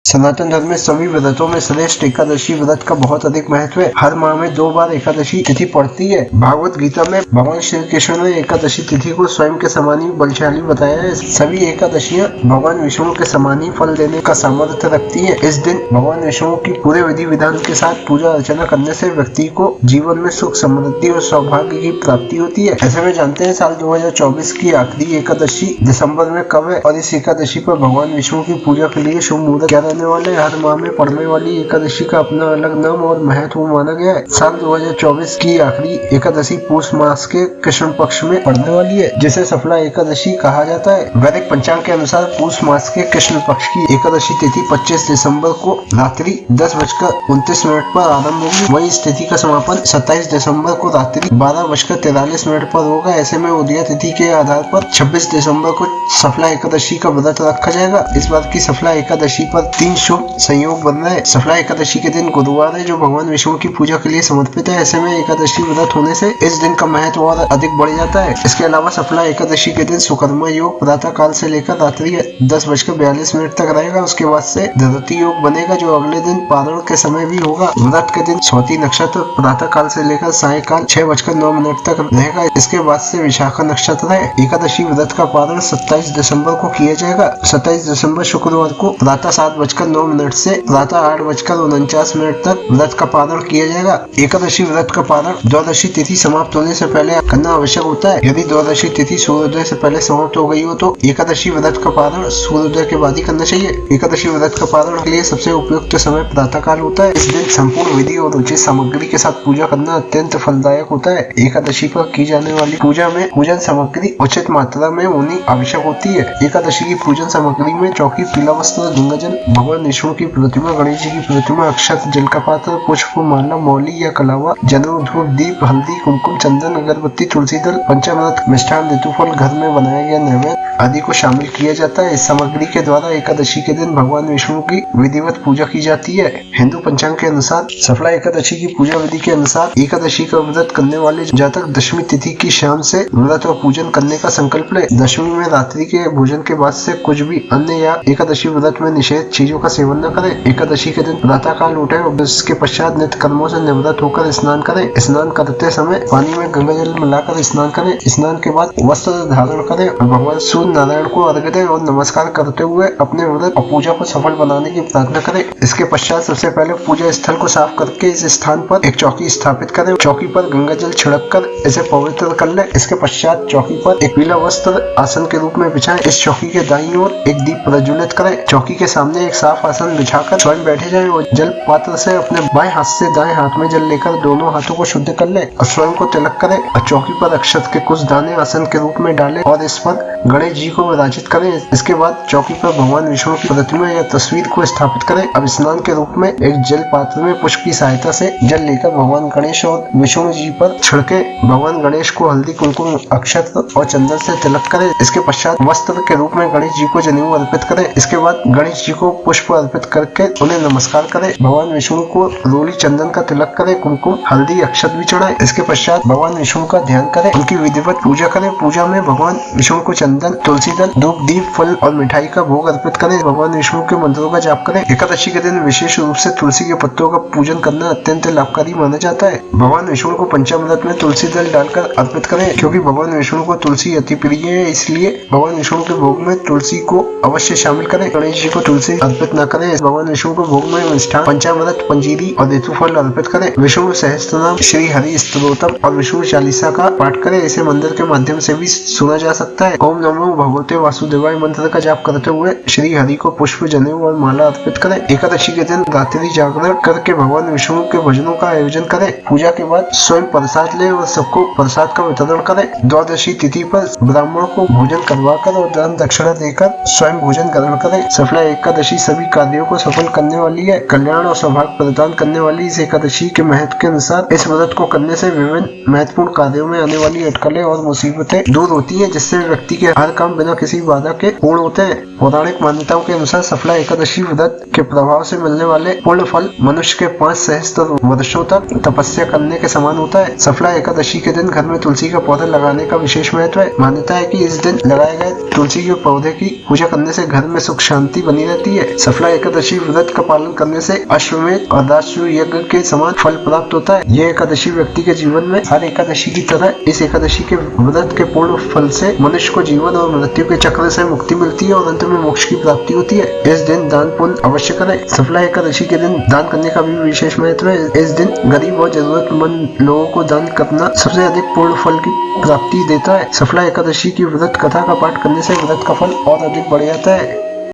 सनातन धर्म में सभी व्रतों में श्रेष्ठ एकादशी व्रत का बहुत अधिक महत्व है। हर माह में 2 बार एकादशी तिथि पड़ती है। भागवत गीता में भगवान श्री कृष्ण ने एकादशी तिथि को स्वयं के समान ही बलशाली बताया है। सभी एकादशियां भगवान विष्णु के समान ही फल देने का सामर्थ्य रखती है। इस दिन भगवान विष्णु की पूरे विधि विधान के साथ पूजा अर्चना करने से व्यक्ति को जीवन में सुख समृद्धि और सौभाग्य की प्राप्ति होती है। ऐसे में जानते हैं साल 2024 की आखिरी एकादशी दिसंबर में कब है और इस एकादशी पर भगवान विष्णु की पूजा के लिए शुभ मुहूर्त क्या रहने वाले। हर माह में पड़ने वाली एकादशी का अपना अलग नाम और महत्व माना गया है। साल 2024 की आखिरी एकादशी पूष मास के कृष्ण पक्ष में पड़ने वाली है, जिसे सफला एकादशी कहा जाता है। वैदिक पंचांग के अनुसार पूष मास के कृष्ण पक्ष की एकादशी तिथि 25 दिसंबर को रात्रि 10:29 पर आरम्भ होगी। वही इस तिथि का समापन 27 दिसंबर को रात्रि 12:43 पर होगा। ऐसे में उदया तिथि के आधार पर 26 दिसंबर को सफला एकादशी का व्रत रखा जाएगा। इस बार की सफला एकादशी पर 3 शुभ संयोग बन रहे हैं। सफला एकादशी के दिन गुरुवार है, जो भगवान विष्णु की पूजा के लिए समर्पित है। ऐसे में एकादशी व्रत होने से इस दिन का महत्व और अधिक बढ़ जाता है। इसके अलावा सफला एकादशी के दिन सुकर्मा योग प्रातः काल से लेकर रात्रि 10:42 तक रहेगा। उसके बाद से धरती योग बनेगा, जो अगले दिन पारण के समय भी होगा। व्रत के दिन स्वाति नक्षत्र प्रातः काल से लेकर सायकाल 6:09 तक रहेगा। इसके बाद से विशाखा नक्षत्र है। एकादशी व्रत का पारण 27 दिसंबर को किया जाएगा। 27 दिसंबर शुक्रवार को प्रातः 7:09 से प्रातः 8:49 तक व्रत का पारण किया जाएगा। एकादशी व्रत का पारण द्वादशी तिथि समाप्त होने से पहले करना आवश्यक होता है। यदि द्वादशी तिथि सूर्योदय से पहले समाप्त हो गई हो तो एकादशी व्रत का पारण सूर्योदय के बाद ही करना चाहिए। एकादशी व्रत का पारण के लिए सबसे उपयुक्त समय प्रातः काल होता है। इस दिन संपूर्ण विधि और उचित सामग्री के साथ पूजा करना अत्यंत फलदायक होता है। एकादशी पर की जाने वाली पूजा में पूजन सामग्री उचित मात्रा में होनी आवश्यक होती है। एकादशी की पूजन सामग्री में चौकी, पीला वस्त्र, गंगाजल, भगवान विष्णु की प्रतिमा, गणेश जी की प्रतिमा, अक्षत, जल का पात्र, पुष्प, माला, मौली या कलावा, जनेऊ, धूप, दीप, हल्दी, कुमकुम, चंदन, अगरबत्ती, तुलसी दल, पंचामृत, मिष्ठान, ऋतुफल, घर में बनाया गया नैवेद्य आदि को शामिल किया जाता है। इस सामग्री के द्वारा एकादशी के दिन भगवान विष्णु की विधिवत पूजा की जाती है। हिंदू पंचांग के अनुसार सफला एकादशी की पूजा विधि के अनुसार एकादशी का व्रत करने वाले जातक दशमी तिथि की शाम से व्रत और पूजन करने का संकल्प ले। दशमी में रात्रि के भोजन के बाद से कुछ भी अन्य या एकादशी व्रत में निषेध चीजों का सेवन न करें। एकादशी के दिन प्रातः काल उठे और इसके पश्चात नित्य कर्मों से निवृत्त होकर स्नान करें। स्नान करते समय पानी में गंगा जल मिलाकर स्नान करें। स्नान के बाद वस्त्र धारण करें और भगवान सूर्य नारायण को अर्घ्य दें और नमस्कार करते हुए अपने व्रत और पूजा को सफल बनाने की प्रार्थना करें। इसके पश्चात सबसे पहले पूजा स्थल को साफ करके इस स्थान पर एक चौकी स्थापित करें। चौकी पर गंगा जल छिड़क कर इसे पवित्र कर ले। इसके पश्चात चौकी पर एक पीला वस्त्र आसन के रूप में बिछाएं। इस चौकी के दाईं ओर एक दीप प्रज्वलित करें। चौकी के सामने एक साफ आसन बिछाकर स्वयं बैठे जाएं और जल पात्र से अपने बाएं हाथ से दाएं हाथ में जल लेकर दोनों हाथों को शुद्ध कर ले और स्वयं को तिलक करें और चौकी पर अक्षत के कुछ दाने आसन के रूप में डालें और इस पर गणेश जी को विराजित करें। इसके बाद चौकी पर भगवान विष्णु की प्रतिमा या तस्वीर को स्थापित करें। अब स्नान के रूप में एक जल पात्र में पुष्प की सहायता से जल लेकर भगवान गणेश और विष्णु जी पर छिड़के भगवान गणेश को हल्दी, कुमकुम, अक्षत और चंदन से तिलक करें। इसके पश्चात वस्त्र के रूप में गणेश जी को जनेऊ अर्पित करें। इसके बाद गणेश जी को पुष्प अर्पित करके उन्हें नमस्कार करें। भगवान विष्णु को रोली चंदन का तिलक करें। कुमकुम, हल्दी, अक्षत भी चढ़ाएं। इसके पश्चात भगवान विष्णु का ध्यान करें, उनकी विधिवत पूजा करें। पूजा में भगवान विष्णु को चंदन, तुलसी दल, धूप, दीप, फल और मिठाई का भोग अर्पित करें। भगवान विष्णु के मंत्रों का जाप करें। एकादशी के दिन विशेष रूप से तुलसी के पत्तों का पूजन करना अत्यंत लाभकारी माना जाता है। भगवान विष्णु को पंचामृत में तुलसी दल डालकर अर्पित करें, क्योंकि भगवान विष्णु को तुलसी अति प्रिय है। इसलिए भगवान विष्णु के भोग में तुलसी को अवश्य शामिल करें। गणेश जी को तुलसी अर्पित न करें। भगवान विष्णु को भोग में मिष्ठान, पंचामृत, पंजीरी और ऋतुफल अर्पित करें। विष्णु सहस्त्रनाम, श्री हरि स्तोत्रम और विष्णु चालीसा का पाठ करें। इसे मंदिर के माध्यम से भी सुना जा सकता है। ओम नमो भगवते वासुदेवाय मंत्र का जाप करते हुए श्री हरि को पुष्प, जनेऊ और माला अर्पित करें। एकादशी के दिन रात्रि जागरण करके भगवान विष्णु के भजनों का आयोजन करें। पूजा के बाद स्वयं प्रसाद ले और सबको प्रसाद का वितरण करें। द्वादशी तिथि पर ब्राह्मण को भोजन करवाकर और दान दक्षिणा देकर स्वयं भोजन ग्रहण करें। सफला एकादशी सभी कार्यों को सफल करने वाली है। कल्याण और सौभाग्य प्रदान करने वाली इस एकादशी के महत्व के अनुसार इस व्रत को करने से विभिन्न महत्वपूर्ण कार्यों में आने वाली अटकलें और मुसीबतें दूर होती है, जिससे व्यक्ति के हर काम बिना किसी बाधा के पूर्ण होते हैं। पौराणिक मान्यताओं के अनुसार सफला एकादशी व्रत के प्रभाव से मिलने वाले पूर्ण फल मनुष्य के 5 सहस्त्र वर्षों तक तपस्या करने के समान होता है। सफला एकादशी के दिन घर में तुलसी का पौधा लगाने का विशेष महत्व है। मान्यता है कि इस दिन लगाए गए तुलसी के पौधे की पूजा करने से घर में सुख शांति बनी रहती है। सफला एकादशी व्रत का पालन करने से अश्वमेध और राजसूय यज्ञ के समान फल प्राप्त होता है। यह एकादशी व्यक्ति के जीवन में हर एकादशी की तरह इस एकादशी के व्रत के पूर्ण फल से मनुष्य को जीवन और मृत्यु के चक्र से मुक्ति मिलती है और अंत में मोक्ष की प्राप्ति होती है। इस दिन दान पुण्य अवश्य करें। सफला एकादशी के दिन दान करने का भी विशेष महत्व है। इस दिन गरीब और जरूरतमंद लोगों को दान करना सबसे अधिक पूर्ण फल की प्राप्ति देता है। सफला एकादशी की व्रत कथा का पाठ करने से व्रत का फल और अधिक बढ़ जाता है।